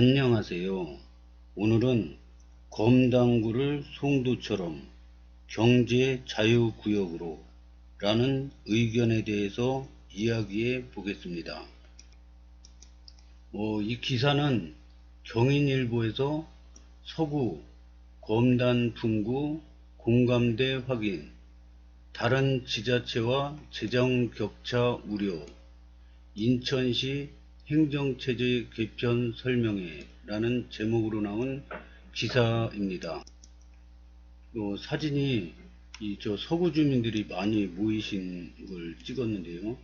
안녕하세요. 오늘은 검당구를 송도처럼 경제 자유구역으로 라는 의견에 대해서 이야기해 보겠습니다. 이 기사는 경인일보에서 서구 검단 분구 공감대 확인, 다른 지자체와 재정 격차 우려, 인천시 행정체제 개편 설명회 라는 제목으로 나온 기사입니다. 사진이 저 서구 주민들이 많이 모이신 걸 찍었는데요.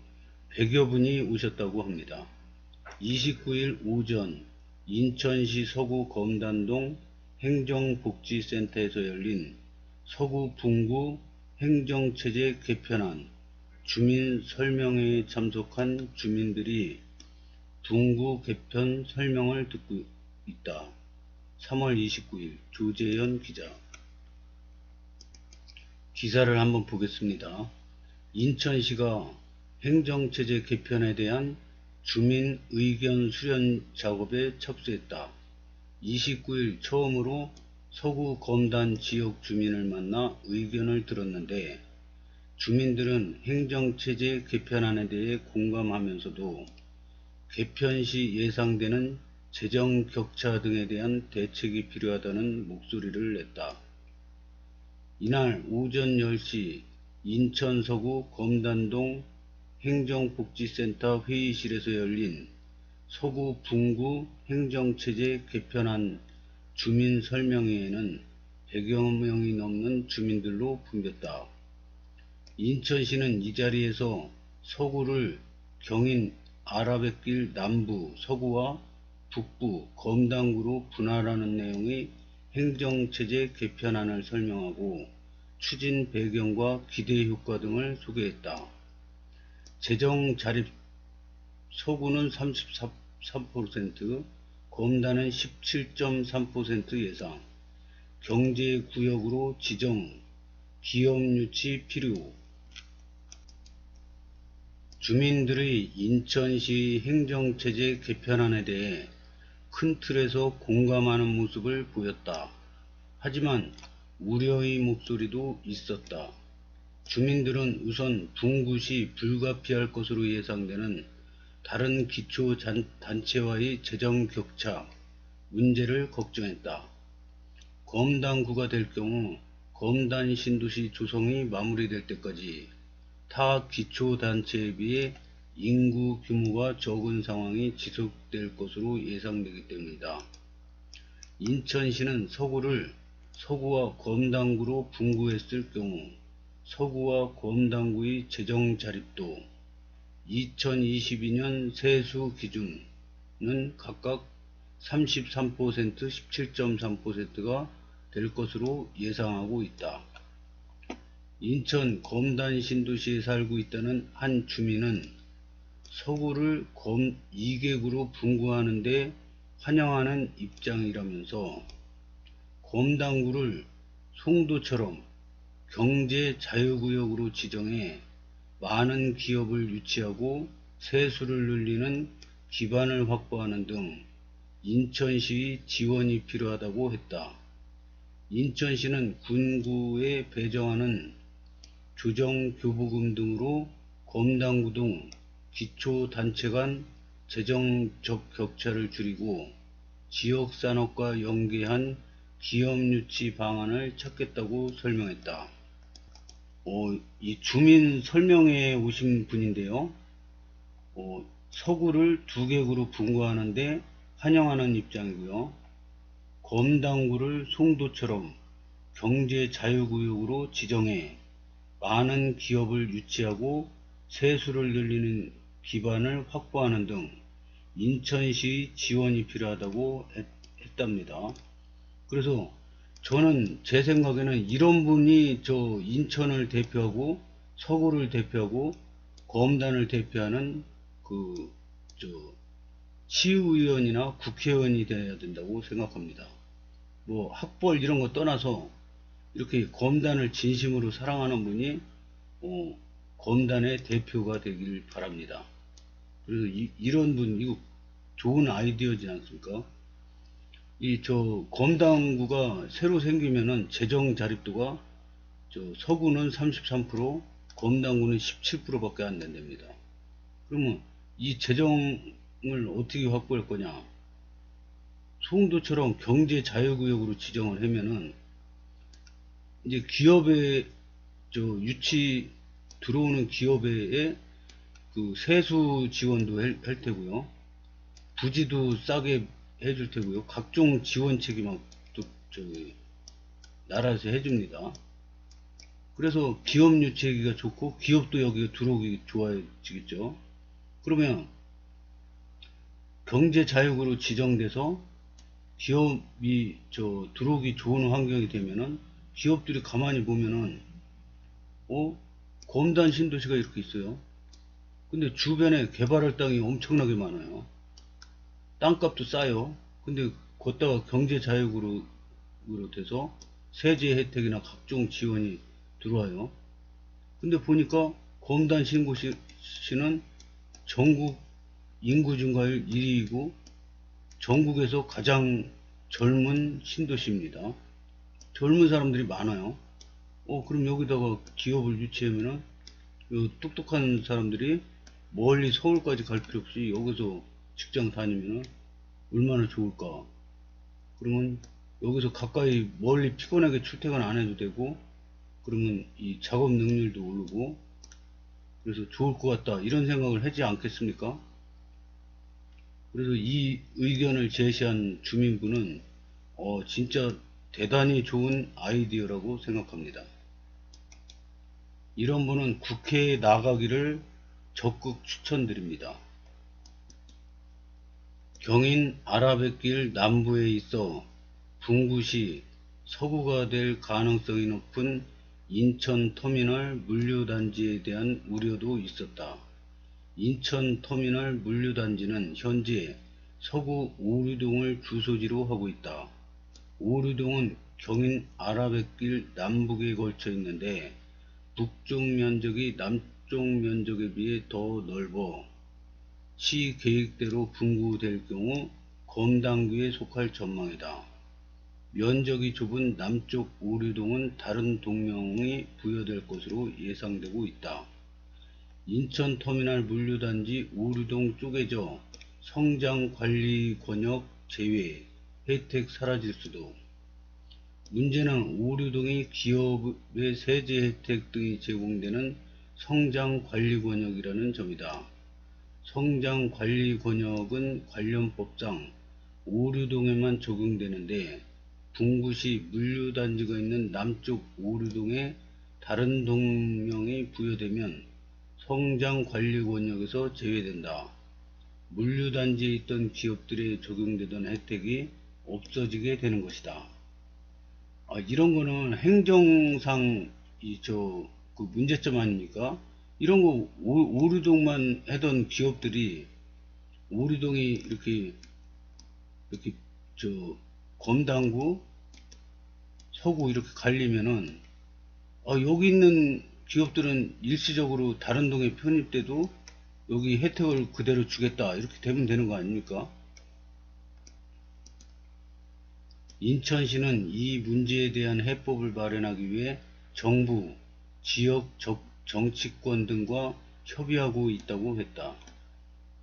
100여 분이 오셨다고 합니다. 29일 오전 인천시 서구 검단동 행정복지센터에서 열린 서구 분구 행정체제 개편안 주민 설명회에 참석한 주민들이 분구 개편 설명을 듣고 있다. 3월 29일 조재현 기자. 기사를 한번 보겠습니다. 인천시가 행정체제 개편에 대한 주민 의견 수렴 작업에 착수했다. 29일 처음으로 서구 검단 지역 주민을 만나 의견을 들었는데 주민들은 행정체제 개편안에 대해 공감하면서도 개편 시 예상되는 재정 격차 등에 대한 대책이 필요하다는 목소리를 냈다. 이날 오전 10시 인천 서구 검단동 행정복지센터 회의실에서 열린 서구 분구 행정체제 개편안 주민 설명회에는 100여 명이 넘는 주민들로 붐볐다. 인천시는 이 자리에서 서구를 경인 아라뱃길 남부, 서구와 북부, 검당구로 분할하는 내용의 행정체제 개편안을 설명하고 추진 배경과 기대 효과 등을 소개했다. 재정 자립 서구는 33%, 검단은 17.3% 예상, 경제구역으로 지정, 기업 유치 필요. 주민들의 인천시 행정체제 개편안에 대해 큰 틀에서 공감하는 모습을 보였다. 하지만 우려의 목소리도 있었다. 주민들은 우선 분구시 불가피할 것으로 예상되는 다른 기초단체와의 재정 격차 문제를 걱정했다. 검단구가 될 경우 검단 신도시 조성이 마무리될 때까지 타 기초단체에 비해 인구 규모가 적은 상황이 지속될 것으로 예상되기 때문이다. 인천시는 서구를 서구와 검단구로 분구했을 경우 서구와 검단구의 재정 자립도 2022년 세수 기준은 각각 33%, 17.3%가 될 것으로 예상하고 있다. 인천 검단 신도시에 살고 있다는 한 주민은 서구를 2객으로 분구하는데 환영하는 입장이라면서 검단구를 송도처럼 경제 자유구역으로 지정해 많은 기업을 유치하고 세수를 늘리는 기반을 확보하는 등 인천시의 지원이 필요하다고 했다. 인천시는 군구에 배정하는 조정교부금 등으로 검단구 등 기초단체 간 재정적 격차를 줄이고 지역산업과 연계한 기업 유치 방안을 찾겠다고 설명했다. 이 주민 설명회에 오신 분인데요. 서구를 2객으로 분구하는데 환영하는 입장이고요. 검단구를 송도처럼 경제 자유구역으로 지정해 많은 기업을 유치하고 세수를 늘리는 기반을 확보하는 등 인천시의 지원이 필요하다고 했답니다. 그래서 저는 제 생각에는 이런 분이 저 인천을 대표하고 서구를 대표하고 검단을 대표하는 시의원이나 국회의원이 되어야 된다고 생각합니다. 학벌 이런 거 떠나서 이렇게 검단을 진심으로 사랑하는 분이 검단의 대표가 되길 바랍니다. 그래서 이런 분, 이거 좋은 아이디어지 않습니까? 이 저 검당구가 새로 생기면은 재정 자립도가 저 서구는 33%, 검당구는 17%밖에 안 된답니다. 그러면 이 재정을 어떻게 확보할 거냐? 송도처럼 경제 자유구역으로 지정을 하면은 이제 기업에 저 유치 들어오는 기업에 그 세수 지원도 할 테고요. 부지도 싸게 해줄 테고요. 각종 지원책이 막 또 저기 나라에서 해줍니다. 그래서 기업 유치하기가 좋고 기업도 여기 들어오기 좋아지겠죠. 그러면 경제 자유구로 지정돼서 기업이 저 들어오기 좋은 환경이 되면은 기업들이 가만히 보면은 검단 신도시가 이렇게 있어요. 근데 주변에 개발할 땅이 엄청나게 많아요. 땅값도 싸요. 근데 걷다가 경제 자유구로 돼서 세제 혜택이나 각종 지원이 들어와요. 근데 보니까 검단 신고시는 전국 인구 증가율 1위이고 전국에서 가장 젊은 신도시입니다. 젊은 사람들이 많아요. 그럼 여기다가 기업을 유치하면은 똑똑한 사람들이 멀리 서울까지 갈 필요 없이 여기서 직장 다니면은 얼마나 좋을까. 그러면 여기서 가까이 멀리 피곤하게 출퇴근 안 해도 되고, 그러면 이 작업 능률도 오르고, 그래서 좋을 것 같다. 이런 생각을 하지 않겠습니까? 그래서 이 의견을 제시한 주민분은 진짜 대단히 좋은 아이디어라고 생각합니다. 이런 분은 국회에 나가기를 적극 추천드립니다. 경인 아라뱃길 남부에 있어 분구시 서구가 될 가능성이 높은 인천터미널 물류단지에 대한 우려도 있었다. 인천터미널 물류단지는 현재 서구 오류동을 주소지로 하고 있다. 오류동은 경인 아라뱃길 남북에 걸쳐 있는데 북쪽 면적이 남쪽 면적에 비해 더 넓어 시 계획대로 분구될 경우 검당구에 속할 전망이다. 면적이 좁은 남쪽 오류동은 다른 동명이 부여될 것으로 예상되고 있다. 인천터미널 물류단지 오류동 쪼개져 성장관리권역 제외, 혜택 사라질 수도. 문제는 오류동이 기업의 세제 혜택 등이 제공되는 성장관리권역이라는 점이다. 성장관리권역은 관련법상 오류동에만 적용되는데 분구시 물류단지가 있는 남쪽 오류동에 다른 동명이 부여되면 성장관리권역에서 제외된다. 물류단지에 있던 기업들에 적용되던 혜택이 없어지게 되는 것이다. 이런 거는 행정상 그 문제점 아닙니까? 이런 거 오류동만 하던 기업들이 오류동이 이렇게 저 검당구 서구 이렇게 갈리면은 여기 있는 기업들은 일시적으로 다른 동에 편입돼도 여기 혜택을 그대로 주겠다 이렇게 되면 되는 거 아닙니까? 인천시는 이 문제에 대한 해법을 마련하기 위해 정부, 지역 정치권 등과 협의하고 있다고 했다.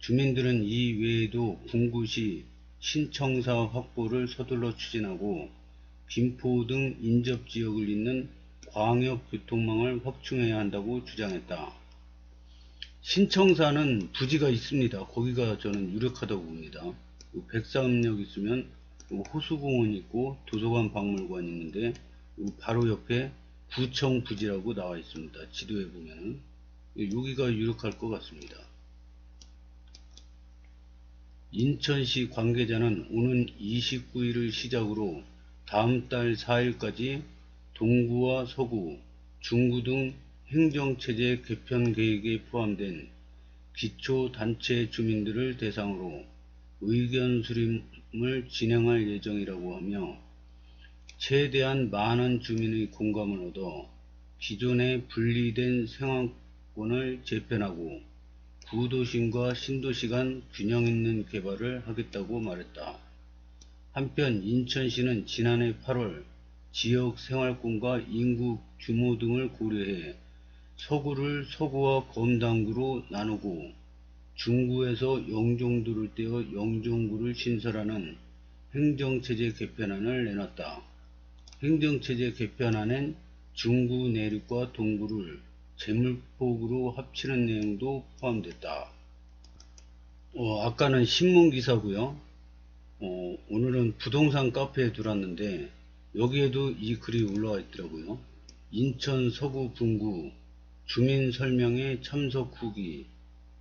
주민들은 이 외에도 분구시 신청사 확보를 서둘러 추진하고 김포 등 인접지역을 잇는 광역교통망을 확충해야 한다고 주장했다. 신청사는 부지가 있습니다. 거기가 저는 유력하다고 봅니다. 백사읍역 있으면 호수공원 있고 도서관 박물관 있는데 바로 옆에 구청 부지라고 나와 있습니다. 지도에 보면은 여기가 유력할 것 같습니다. 인천시 관계자는 오는 29일을 시작으로 다음 달 4일까지 동구와 서구, 중구 등 행정체제 개편 계획에 포함된 기초단체 주민들을 대상으로 의견 수렴을 진행할 예정이라고 하며 최대한 많은 주민의 공감을 얻어 기존의 분리된 생활권을 재편하고 구도심과 신도시 간 균형 있는 개발을 하겠다고 말했다. 한편 인천시는 지난해 8월 지역 생활권과 인구 규모 등을 고려해 서구를 서구와 검당구로 나누고 중구에서 영종도를 떼어 영종구를 신설하는 행정체제 개편안을 내놨다. 행정체제 개편안엔 중구 내륙과 동구를 제물폭으로 합치는 내용도 포함됐다. 아까는 신문기사고요. 오늘은 부동산 카페에 들어왔는데 여기에도 이 글이 올라와 있더라고요. 인천 서구 분구 주민 설명회 참석 후기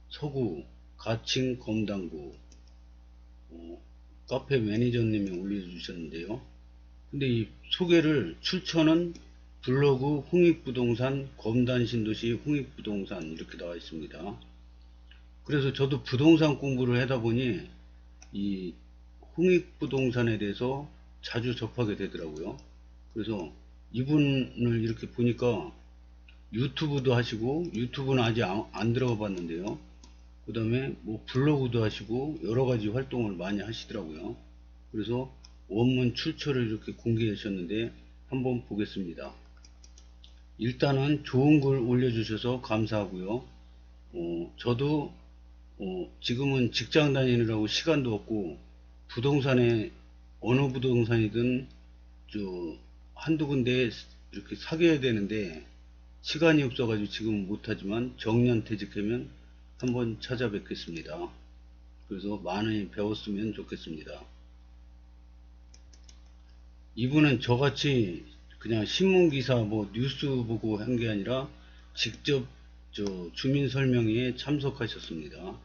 서구 가칭 검당구 카페 매니저님이 올려주셨는데요. 근데 이 소개를 출처는 블로그 홍익부동산 검단신도시 홍익부동산 이렇게 나와 있습니다. 그래서 저도 부동산 공부를 하다 보니 이 홍익부동산에 대해서 자주 접하게 되더라고요. 그래서 이분을 이렇게 보니까 유튜브도 하시고, 유튜브는 아직 안 들어가 봤는데요. 그 다음에 뭐 블로그도 하시고 여러가지 활동을 많이 하시더라고요. 그래서 원문 출처를 이렇게 공개해 주셨는데 한번 보겠습니다. 일단은 좋은 글 올려주셔서 감사하고요. 저도 지금은 직장 다니느라고 시간도 없고 부동산에 어느 부동산이든 한두 군데 이렇게 사귀어야 되는데 시간이 없어가지고 지금 못하지만 정년퇴직하면 한번 찾아뵙겠습니다. 그래서 많이 배웠으면 좋겠습니다. 이분은 저같이 그냥 신문기사 뭐 뉴스 보고 한 게 아니라 직접 주민설명회에 참석하셨습니다.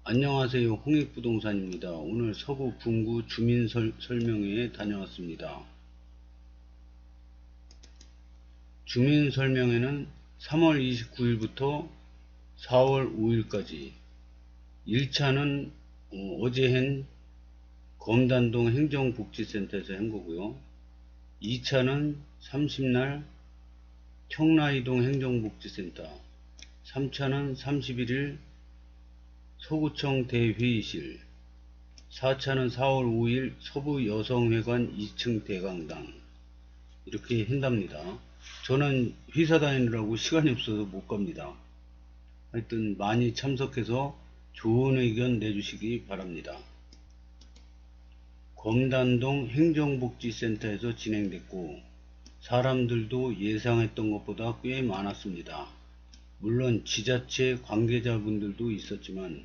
안녕하세요. 홍익부동산입니다. 오늘 서구 분구 주민설명회에 다녀왔습니다. 주민설명회는 3월 29일부터 4월 5일까지 1차는 어제 한 검단동 행정복지센터에서 한 거고요. 2차는 30날 청라이동 행정복지센터, 3차는 31일 서구청 대회의실, 4차는 4월 5일 서부여성회관 2층 대강당 이렇게 한답니다. 저는 회사 다니느라고 시간이 없어서 못 갑니다. 하여튼 많이 참석해서 좋은 의견 내주시기 바랍니다. 검단동 행정복지센터에서 진행됐고 사람들도 예상했던 것보다 꽤 많았습니다. 물론 지자체 관계자분들도 있었지만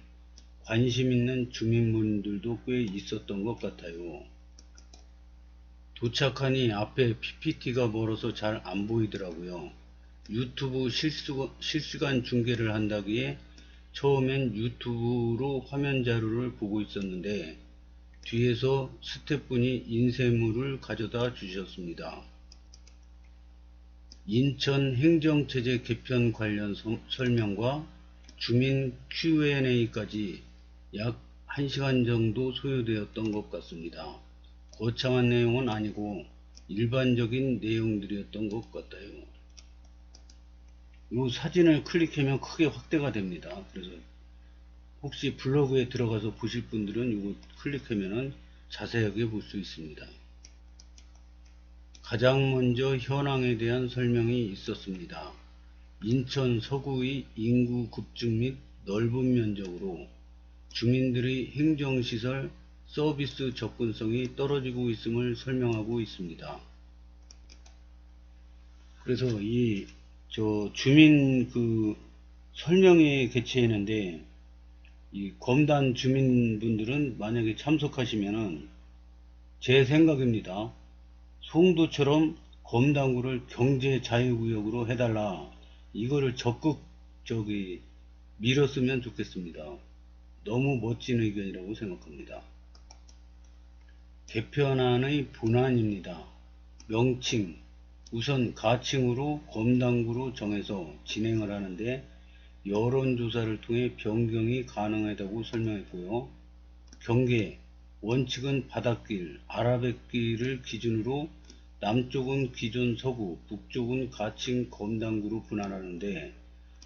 관심 있는 주민분들도 꽤 있었던 것 같아요. 도착하니 앞에 PPT가 멀어서 잘 안 보이더라고요. 유튜브 실시간 중계를 한다기에 처음엔 유튜브로 화면 자료를 보고 있었는데 뒤에서 스태프분이 인쇄물을 가져다 주셨습니다. 인천 행정체제 개편 관련 설명과 주민 Q&A까지 약 1시간 정도 소요되었던 것 같습니다. 거창한 내용은 아니고 일반적인 내용들이었던 것 같아요. 이 사진을 클릭하면 크게 확대가 됩니다. 그래서 혹시 블로그에 들어가서 보실 분들은 이거 클릭하면 자세하게 볼 수 있습니다. 가장 먼저 현황에 대한 설명이 있었습니다. 인천 서구의 인구 급증 및 넓은 면적으로 주민들의 행정시설 서비스 접근성이 떨어지고 있음을 설명하고 있습니다. 그래서 주민 설명회 개최했는데 이 검단 주민분들은 만약에 참석하시면은 제 생각입니다. 송도처럼 검단구를 경제 자유구역으로 해달라. 이거를 적극 밀었으면 좋겠습니다. 너무 멋진 의견이라고 생각합니다. 개편안의 본안입니다. 명칭 우선 가칭으로 검단구로 정해서 진행을 하는데 여론조사를 통해 변경이 가능하다고 설명했고요. 경계 원칙은 바닷길, 아라뱃길을 기준으로 남쪽은 기존 서구, 북쪽은 가칭 검단구로 분할하는데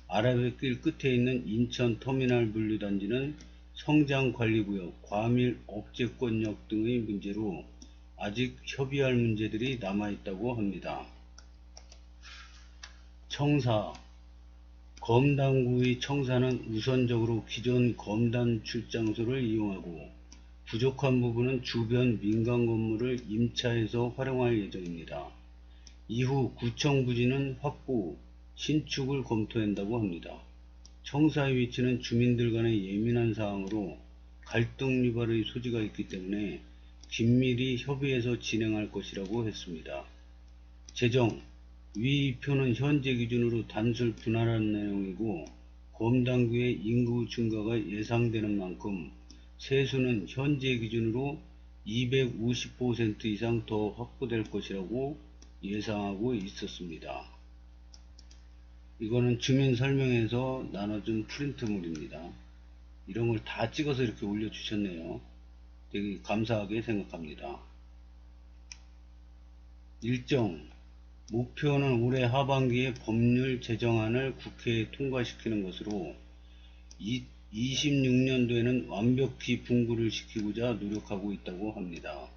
아라뱃길 끝에 있는 인천 터미널 분류단지는 성장관리구역, 과밀 억제권역 등의 문제로 아직 협의할 문제들이 남아있다고 합니다. 청사, 검단구의 청사는 우선적으로 기존 검단 출장소를 이용하고 부족한 부분은 주변 민간 건물을 임차해서 활용할 예정입니다. 이후 구청 부지는 확보, 신축을 검토한다고 합니다. 청사의 위치는 주민들 간의 예민한 사항으로 갈등 유발의 소지가 있기 때문에 긴밀히 협의해서 진행할 것이라고 했습니다. 재정, 위 표는 현재 기준으로 단술 분할한 내용이고 검단구의 인구 증가가 예상되는 만큼 세수는 현재 기준으로 250% 이상 더 확보될 것이라고 예상하고 있었습니다. 이거는 주민 설명에서 나눠준 프린트물입니다. 이런 걸 다 찍어서 이렇게 올려주셨네요. 되게 감사하게 생각합니다. 일정, 목표는 올해 하반기에 법률 제정안을 국회에 통과시키는 것으로 26년도에는 완벽히 분구를 시키고자 노력하고 있다고 합니다.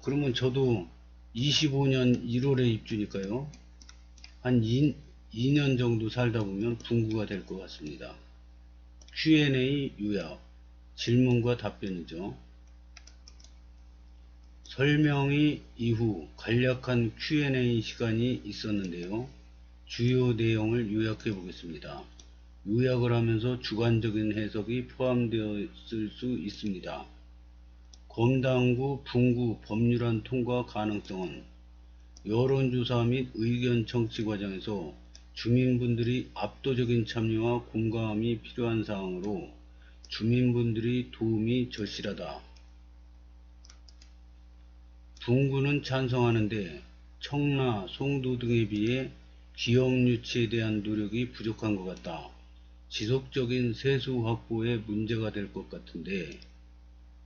그러면 저도 25년 1월에 입주니까요. 한 2년 정도 살다 보면 분구가 될 것 같습니다. Q&A 요약, 질문과 답변이죠. 설명이 이후 간략한 Q&A 시간이 있었는데요. 주요 내용을 요약해 보겠습니다. 요약을 하면서 주관적인 해석이 포함되어 있을 수 있습니다. 검단구 분구 법률안 통과 가능성은 여론조사 및 의견 청취 과정에서 주민분들이 압도적인 참여와 공감이 필요한 사항으로 주민분들의 도움이 절실하다. 분구는 찬성하는데 청라, 송도 등에 비해 기업 유치에 대한 노력이 부족한 것 같다. 지속적인 세수 확보에 문제가 될 것 같은데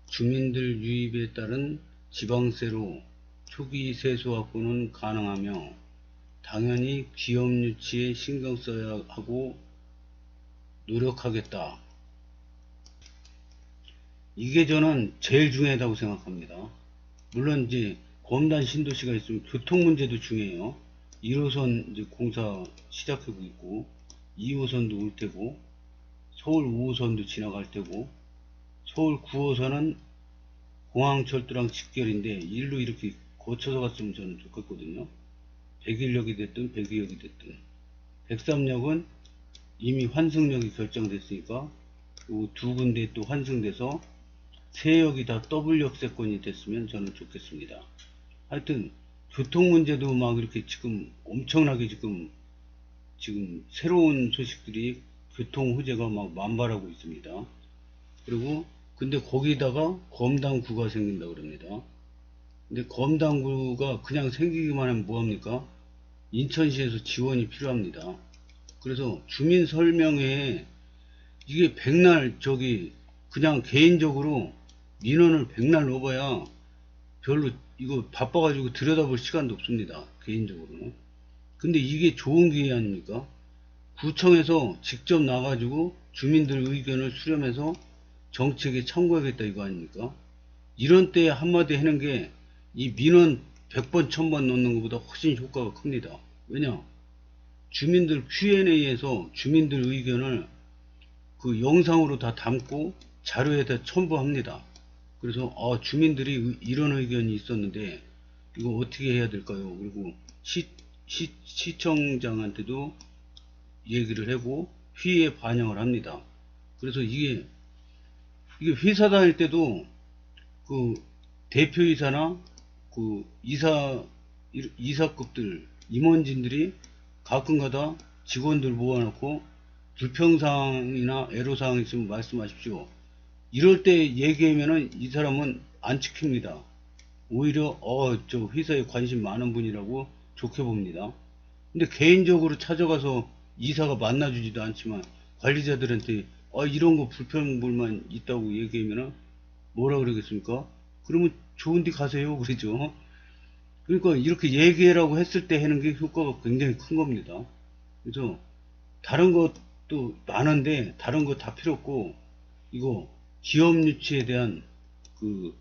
주민들 유입에 따른 지방세로 초기 세수 확보는 가능하며 당연히 기업 유치에 신경 써야 하고 노력하겠다. 이게 저는 제일 중요하다고 생각합니다. 물론 이제 검단 신도시가 있으면 교통 문제도 중요해요. 1호선 이제 공사 시작하고 있고 2호선도 올 테고 서울 5호선도 지나갈 테고 서울 9호선은 공항철도랑 직결인데 일로 이렇게 거쳐서 갔으면 저는 좋겠거든요. 백일역이 됐든 백이역이 됐든. 백삼역은 이미 환승역이 결정됐으니까 두 군데 또 환승돼서 세 역이 다 더블 역세권이 됐으면 저는 좋겠습니다. 하여튼 교통 문제도 막 이렇게 지금 엄청나게 지금 새로운 소식들이 교통 호재가 막 만발하고 있습니다. 그리고 근데 거기다가 검단구가 생긴다 그럽니다. 근데 검단구가 그냥 생기기만 하면 뭐합니까? 인천시에서 지원이 필요합니다. 그래서 주민 설명회에 이게 백날 그냥 개인적으로 민원을 백날 넣어봐야 별로 이거 바빠가지고 들여다볼 시간도 없습니다. 개인적으로는. 근데 이게 좋은 기회 아닙니까? 구청에서 직접 나가지고 주민들 의견을 수렴해서 정책에 참고하겠다 이거 아닙니까? 이런 때에 한마디 하는 게 이 민원 100번 1000번 넣는 것보다 훨씬 효과가 큽니다. 왜냐? 주민들 Q&A에서 주민들 의견을 그 영상으로 다 담고 자료에다 첨부합니다. 그래서 주민들이 이런 의견이 있었는데 이거 어떻게 해야 될까요? 그리고 시청장한테도 얘기를 하고 회의에 반영을 합니다. 그래서 이게 회사 다닐 때도 그 대표이사나 그 이사급들 임원진들이 가끔가다 직원들 모아놓고 불평사항이나 애로사항 있으면 말씀하십시오. 이럴 때 얘기하면은 이 사람은 안 지킵니다. 오히려 저 회사에 관심 많은 분이라고 좋게 봅니다. 근데 개인적으로 찾아가서 이사가 만나주지도 않지만 관리자들한테 이런 거 불평불만 있다고 얘기하면은 뭐라 그러겠습니까? 그러면 좋은 데 가세요 그러죠. 그러니까 이렇게 얘기라고 했을 때 하는 게 효과가 굉장히 큰 겁니다. 그래서 다른 것도 많은데 다른 거 다 필요 없고 이거 기업 유치에 대한 그